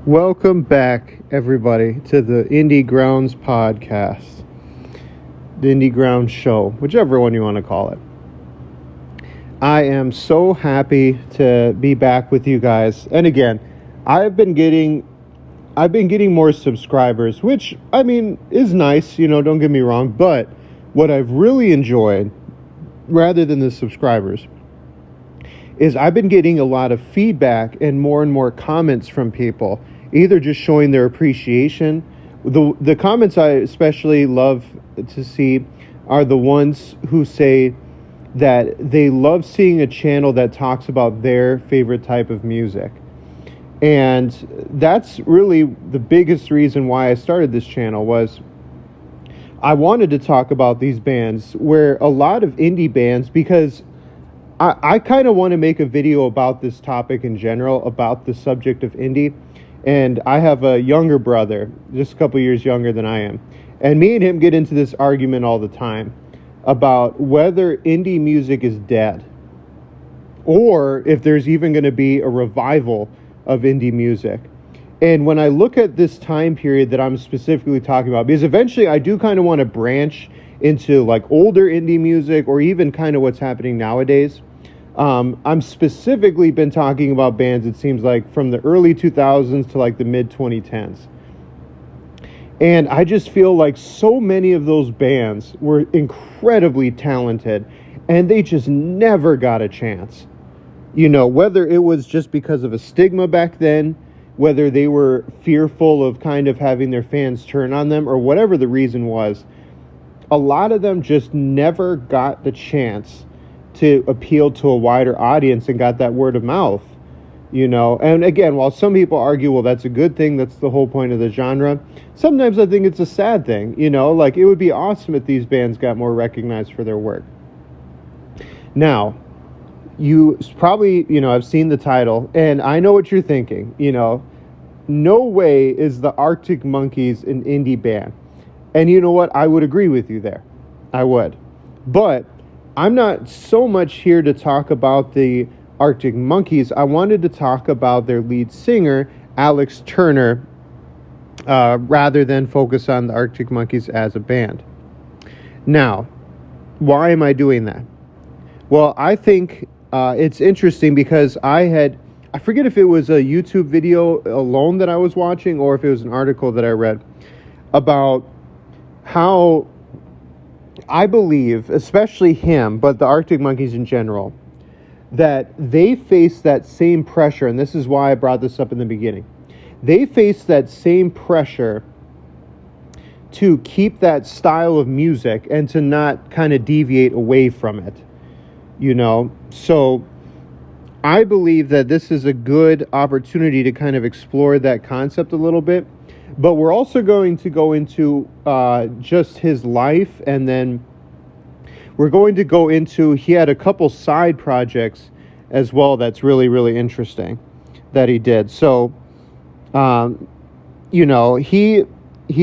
Welcome back, everybody, to the Indie Grounds podcast, the Indie Grounds show, whichever one you want to call it. I am so happy to be back with you guys. And again, I've been getting more subscribers, which I mean is nice, don't get me wrong, but what I've really enjoyed, rather than the subscribers, is I've been getting a lot of feedback and more comments from people, either just showing their appreciation. The comments I especially love to see are the ones who say that they love seeing a channel that talks about their favorite type of music. And that's really the biggest reason why I started this channel. Was I wanted to talk about these bands, where a lot of indie bands, because I kind of want to make a video about this topic in general, about the subject of indie. And I have a younger brother, just a couple years younger than I am. And me and him get into this argument all the time about whether indie music is dead, or if there's even going to be a revival of indie music. And when I look at this time period that I'm specifically talking about, because eventually I do kind of want to branch into like older indie music, or even kind of what's happening nowadays. I'm specifically been talking about bands, it seems like, from the early 2000s to like the mid 2010s. And I just feel like so many of those bands were incredibly talented, and they just never got a chance. Whether it was just because of a stigma back then, whether they were fearful of kind of having their fans turn on them, or whatever the reason was, a lot of them just never got the chance to appeal to a wider audience and got that word of mouth, And again, while some people argue, well, that's a good thing, that's the whole point of the genre, sometimes I think it's a sad thing, Like, it would be awesome if these bands got more recognized for their work. Now, you probably, I've seen the title, and I know what you're thinking, no way is the Arctic Monkeys an indie band. And you know what? I would agree with you there. I would. But I'm not so much here to talk about the Arctic Monkeys. I wanted to talk about their lead singer, Alex Turner, rather than focus on the Arctic Monkeys as a band. Now, why am I doing that? Well, I think it's interesting because I forget if it was a YouTube video alone that I was watching, or if it was an article that I read about how I believe, especially him, but the Arctic Monkeys in general, that they face that same pressure, and this is why I brought this up in the beginning. They face that same pressure to keep that style of music and to not kind of deviate away from it, So I believe that this is a good opportunity to kind of explore that concept a little bit. But we're also going to go into just his life, and then we're going to go into, he had a couple side projects as well that's really, really interesting that he did. So, he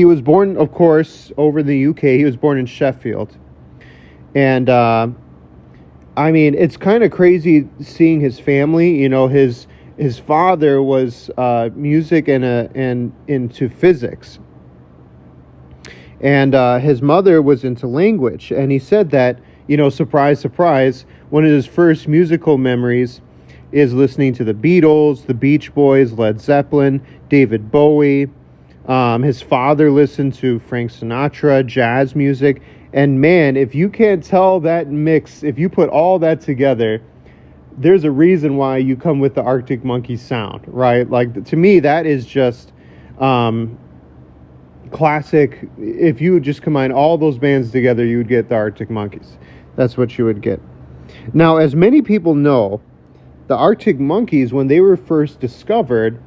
was born, of course, over in the UK. He was born in Sheffield. And, it's kind of crazy seeing his family. His father was music and into physics, and his mother was into language. And he said that, surprise, surprise, one of his first musical memories is listening to the Beatles, the Beach Boys, Led Zeppelin, David Bowie. His father listened to Frank Sinatra, jazz music. And man, if you can't tell that mix, if you put all that together, there's a reason why you come with the Arctic Monkeys sound, right? Like, to me, that is just classic. If you would just combine all those bands together, you would get the Arctic Monkeys. That's what you would get. Now, as many people know, the Arctic Monkeys, when they were first discovered,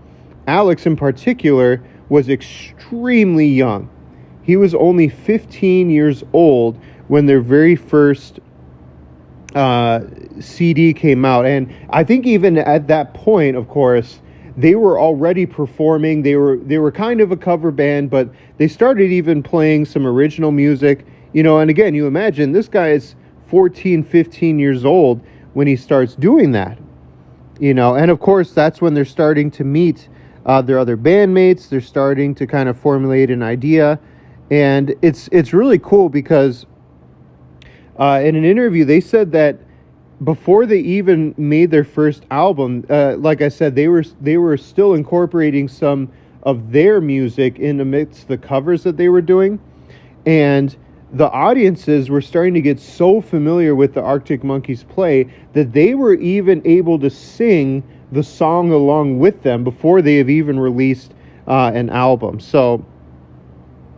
Alex in particular was extremely young. He was only 15 years old when their very first CD came out. And I think even at that point, of course, they were already performing. They were kind of a cover band, but they started even playing some original music, and again, you imagine this guy is 14, 15 years old when he starts doing that, and of course, that's when they're starting to meet their other bandmates. They're starting to kind of formulate an idea. And it's really cool because in an interview, they said that before they even made their first album, like I said, they were still incorporating some of their music in amidst the covers that they were doing. And the audiences were starting to get so familiar with the Arctic Monkeys play that they were even able to sing the song along with them before they have even released an album. So,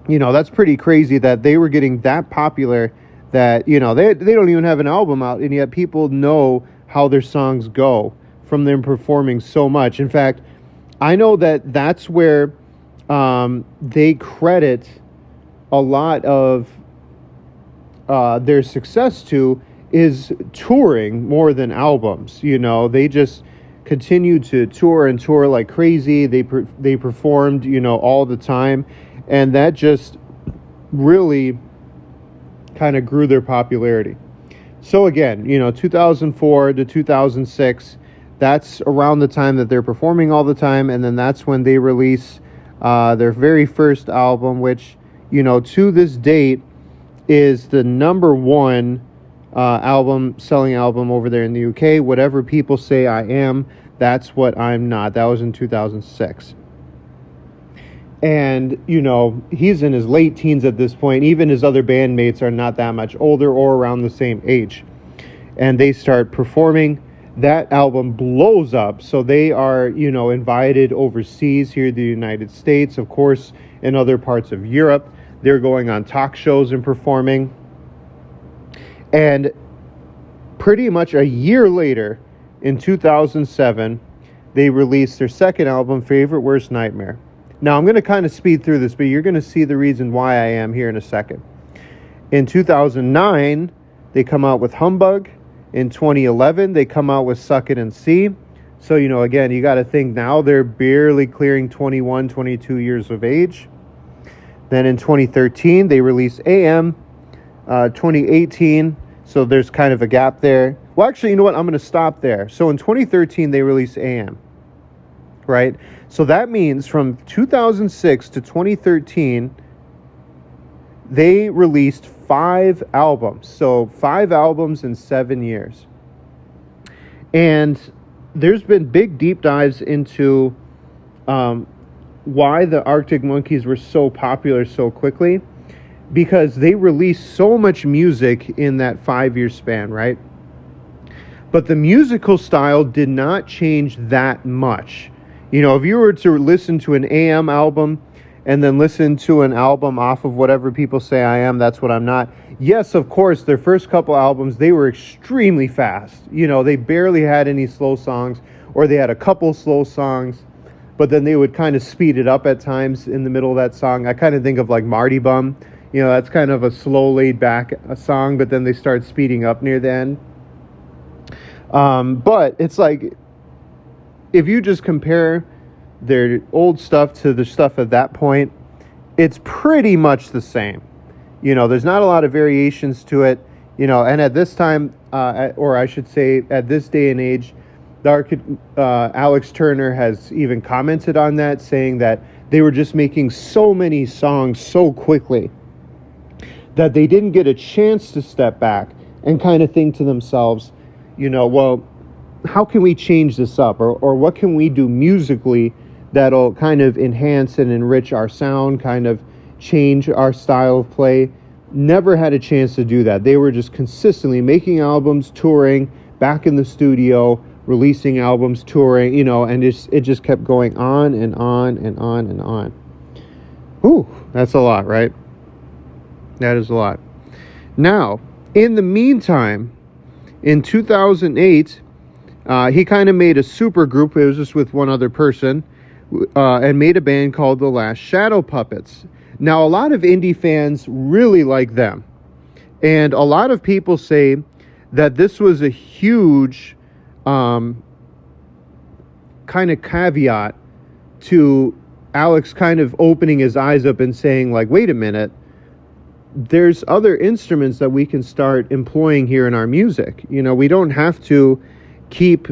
that's pretty crazy that they were getting that popular that, they don't even have an album out, and yet people know how their songs go from them performing so much. In fact, I know that that's where they credit a lot of their success to is touring more than albums. They just continued to tour and tour like crazy. They performed, all the time, and that just really kind of grew their popularity. So again, 2004 to 2006, that's around the time that they're performing all the time, and then that's when they release their very first album, which, to this date is the number one selling album over there in the UK. Whatever people say I am, that's what I'm not. That was in 2006. And, he's in his late teens at this point. Even his other bandmates are not that much older or around the same age. And they start performing. That album blows up. So they are, invited overseas here in the United States, of course, in other parts of Europe. They're going on talk shows and performing. And pretty much a year later, in 2007, they released their second album, Favorite Worst Nightmare. Now, I'm going to kind of speed through this, but you're going to see the reason why I am here in a second. In 2009, they come out with Humbug. In 2011, they come out with Suck It and See. So, again, you got to think now they're barely clearing 21, 22 years of age. Then in 2013, they release AM. 2018, so there's kind of a gap there. Well, actually, you know what? I'm going to stop there. So in 2013, they release AM. Right? So that means from 2006 to 2013, they released 5 albums. So 5 albums in 7 years. And there's been big deep dives into why the Arctic Monkeys were so popular so quickly. Because they released so much music in that 5-year span, right? But the musical style did not change that much. If you were to listen to an AM album and then listen to an album off of whatever people say I am, that's what I'm not. Yes, of course, their first couple albums, they were extremely fast. They barely had any slow songs, or they had a couple slow songs, but then they would kind of speed it up at times in the middle of that song. I kind of think of like Marty Bum. That's kind of a slow, laid-back song, but then they start speeding up near the end. But it's like, if you just compare their old stuff to the stuff at that point, it's pretty much the same. There's not a lot of variations to it. And at this time, or I should say at this day and age, Alex Turner has even commented on that, saying that they were just making so many songs so quickly that they didn't get a chance to step back and kind of think to themselves, well, how can we change this up? Or what can we do musically that'll kind of enhance and enrich our sound, kind of change our style of play? Never had a chance to do that. They were just consistently making albums, touring, back in the studio, releasing albums, touring, and it just kept going on and on and on and on. Whew, that's a lot, right? That is a lot. Now, in the meantime, in 2008, he kind of made a super group. It was just with one other person, and made a band called The Last Shadow Puppets. Now, a lot of indie fans really like them. And a lot of people say that this was a huge kind of caveat to Alex kind of opening his eyes up and saying, like, wait a minute, there's other instruments that we can start employing here in our music. We don't have to keep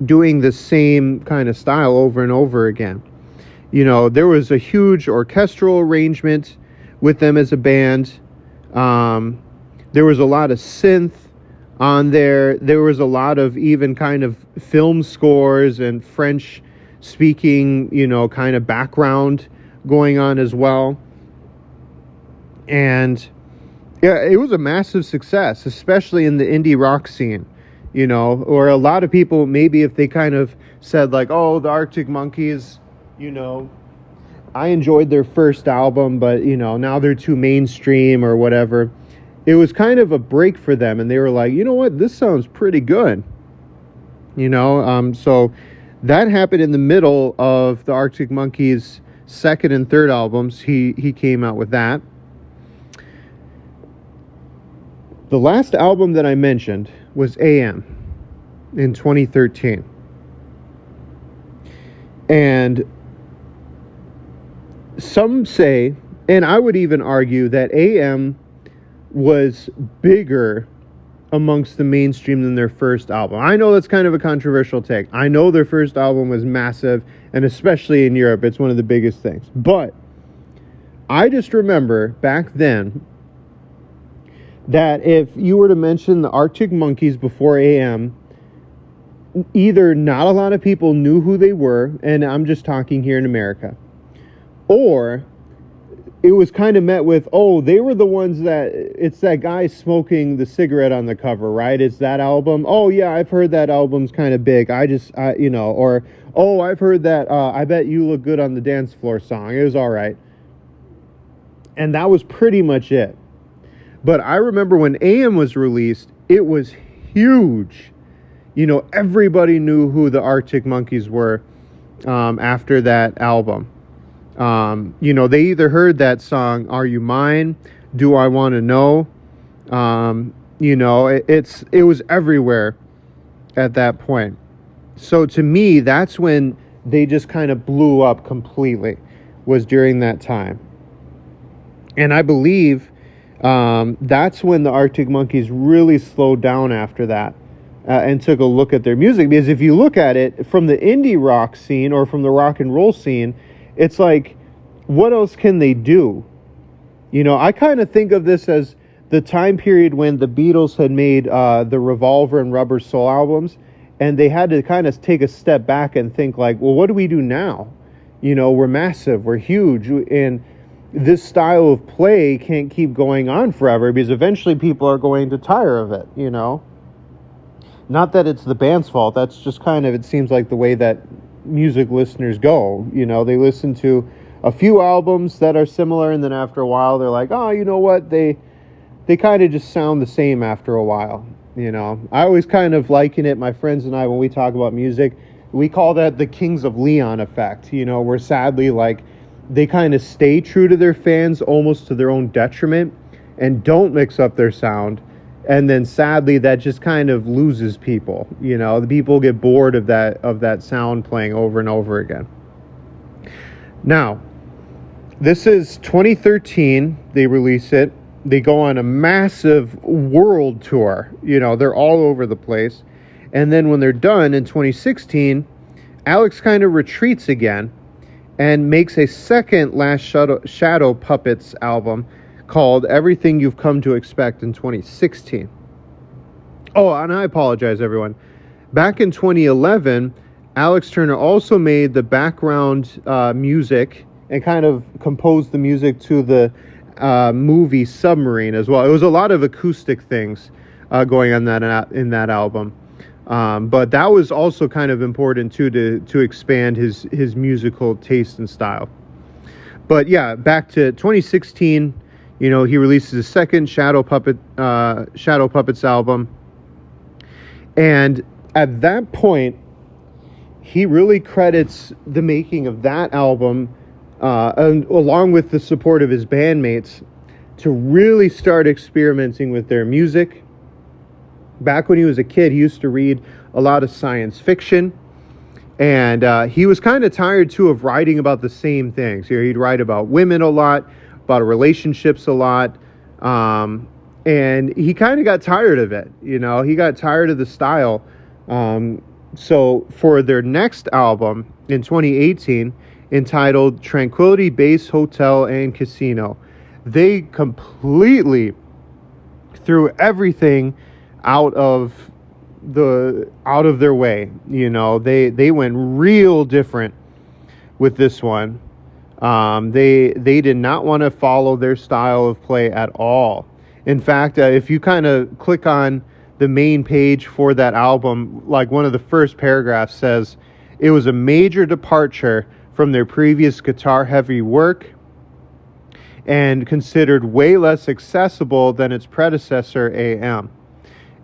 doing the same kind of style over and over again. You know, there was a huge orchestral arrangement with them as a band. There was a lot of synth on there. There was a lot of even kind of film scores and French speaking, you know, kind of background going on as well. And yeah, it was a massive success, especially in the indie rock scene, you know, or a lot of people, maybe if they kind of said like, oh, the Arctic Monkeys, you know, I enjoyed their first album, but, you know, now they're too mainstream or whatever. It was kind of a break for them, and they were like, you know what, this sounds pretty good, you know. So that happened in the middle of the Arctic Monkeys' second and third albums. He came out with that. The last album that I mentioned was AM in 2013. And some say, and I would even argue, that AM was bigger amongst the mainstream than their first album. I know that's kind of a controversial take. I know their first album was massive, and especially in Europe, it's one of the biggest things. But I just remember back then that if you were to mention the Arctic Monkeys before AM, either not a lot of people knew who they were, and I'm just talking here in America, or it was kind of met with, oh, they were the ones that, it's that guy smoking the cigarette on the cover, right? It's that album. Oh, yeah, I've heard that album's kind of big. You know, or, oh, I've heard that, I Bet You Look Good on the Dance Floor song. It was all right. And that was pretty much it. But I remember when AM was released, it was huge. You know, everybody knew who the Arctic Monkeys were after that album. You know, they either heard that song, Are You Mine? Do I Want to Know? You know, it was everywhere at that point. So to me, that's when they just kind of blew up completely, was during that time. And I believe that's when the Arctic Monkeys really slowed down after that and took a look at their music. Because if you look at it from the indie rock scene or from the rock and roll scene, it's like, what else can they do? You know, I kind of think of this as the time period when the Beatles had made the Revolver and Rubber Soul albums, and they had to kind of take a step back and think like, well, what do we do now? You know, we're massive, we're huge, and this style of play can't keep going on forever because eventually people are going to tire of it, you know? Not that it's the band's fault, that's just kind of, it seems like the way that music listeners go. You know, they listen to a few albums that are similar, and then after a while they're like, oh, you know what, they kind of just sound the same after a while. You know, I always kind of liken it, my friends and I, when we talk about music, we call that the Kings of Leon effect, you know, where sadly, like, they kind of stay true to their fans almost to their own detriment and don't mix up their sound. And then sadly, that just kind of loses people. You know, the people get bored of that sound playing over and over again. Now, this is 2013. They release it. They go on a massive world tour. You know, they're all over the place. And then when they're done in 2016, Alex kind of retreats again and makes a second Last Shadow Puppets album called Everything You've Come to Expect in 2016. Oh, and I apologize, everyone. Back in 2011, Alex Turner also made the background music and kind of composed the music to the movie Submarine as well. It was a lot of acoustic things going on in that album. But that was also kind of important too to expand his musical taste and style. But yeah, back to 2016, you know, he releases his second Shadow Puppets album, and at that point, he really credits the making of that album, and along with the support of his bandmates, to really start experimenting with their music. Back when he was a kid, he used to read a lot of science fiction, and he was kind of tired, too, of writing about the same things. You know, he'd write about women a lot, about relationships a lot, and he kind of got tired of it. You know, he got tired of the style So for their next album in 2018, entitled Tranquility Base Hotel and Casino, they completely threw everything out of their way. You know, they went real different with this one. They did not want to follow their style of play at all. In fact, if you kind of click on the main page for that album, like one of the first paragraphs says, it was a major departure from their previous guitar-heavy work and considered way less accessible than its predecessor, AM.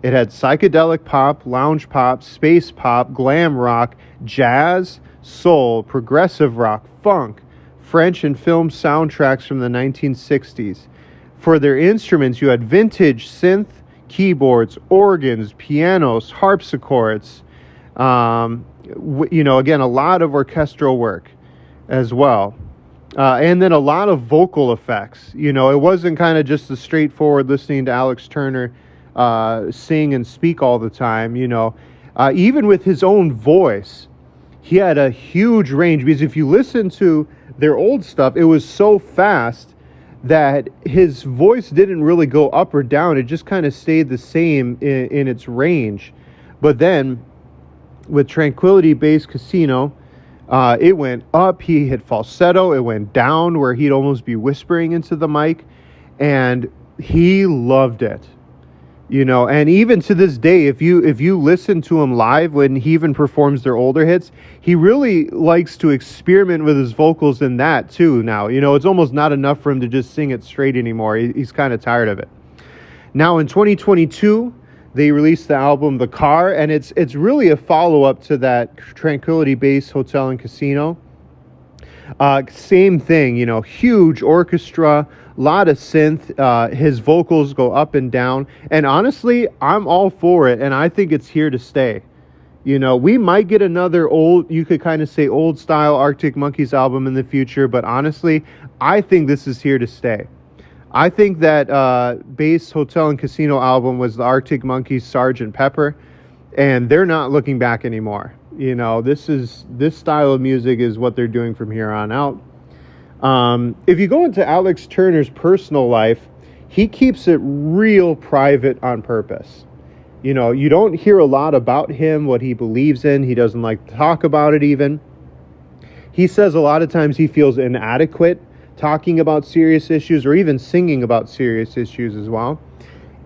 It had psychedelic pop, lounge pop, space pop, glam rock, jazz, soul, progressive rock, funk, French and film soundtracks from the 1960s. For their instruments, you had vintage synth, keyboards, organs, pianos, harpsichords, again, a lot of orchestral work as well. And then a lot of vocal effects. You know, it wasn't kind of just the straightforward listening to Alex Turner sing and speak all the time, you know. Even with his own voice, he had a huge range, because if you listen to their old stuff, it was so fast that his voice didn't really go up or down. It just kind of stayed the same in its range. But then with Tranquility Base Casino, it went up. He hit falsetto. It went down where he'd almost be whispering into the mic, and he loved it. You know, and even to this day, if you listen to him live when he even performs their older hits, he really likes to experiment with his vocals in that too now. You know, it's almost not enough for him to just sing it straight anymore. He's kind of tired of it. Now in 2022, they released the album The Car, and it's really a follow-up to that Tranquility Base Hotel and Casino. Same thing, you know, huge orchestra, lot of synth. His vocals go up and down, and honestly, I'm all for it, and I think it's here to stay. You know, we might get another you could kind of say old style Arctic Monkeys album in the future, but honestly, I think this is here to stay. I think that Base Hotel and Casino album was the Arctic Monkeys' Sgt. Pepper, and they're not looking back anymore. You know, this style of music is what they're doing from here on out. If you go into Alex Turner's personal life, he keeps it real private on purpose. You know, you don't hear a lot about him, what he believes in. He doesn't like to talk about it even. He says a lot of times he feels inadequate talking about serious issues or even singing about serious issues as well.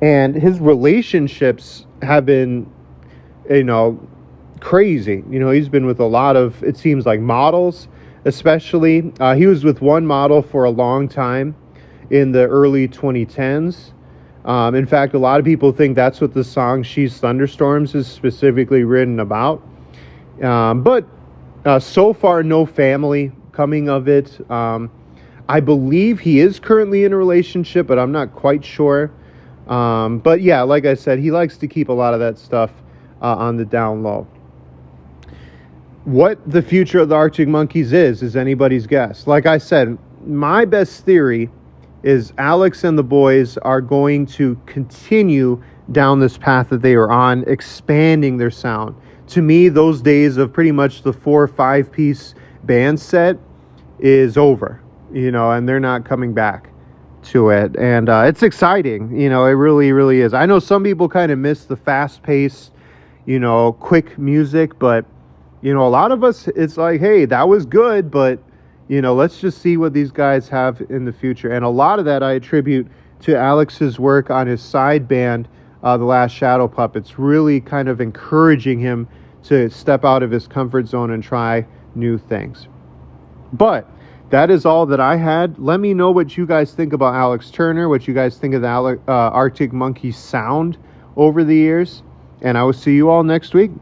And his relationships have been, you know, crazy. You know, he's been with a lot of, it seems like, models, especially. He was with one model for a long time in the early 2010s. In fact, a lot of people think that's what the song She's Thunderstorms is specifically written about. But so far, no family coming of it. I believe he is currently in a relationship, but I'm not quite sure. But yeah, like I said, he likes to keep a lot of that stuff on the down low. What the future of the Arctic Monkeys is anybody's guess. Like I said, my best theory is Alex and the boys are going to continue down this path that they are on, expanding their sound. To me, those days of pretty much the 4 or 5 piece band set is over, you know, and they're not coming back to it. And it's exciting, you know, it really, really is. I know some people kind of miss the fast pace, you know, quick music, but, you know, a lot of us, it's like, hey, that was good, but, you know, let's just see what these guys have in the future. And a lot of that I attribute to Alex's work on his side band, The Last Shadow Puppets, really kind of encouraging him to step out of his comfort zone and try new things. But that is all that I had. Let me know what you guys think about Alex Turner, what you guys think of the Arctic Monkeys sound over the years. And I will see you all next week.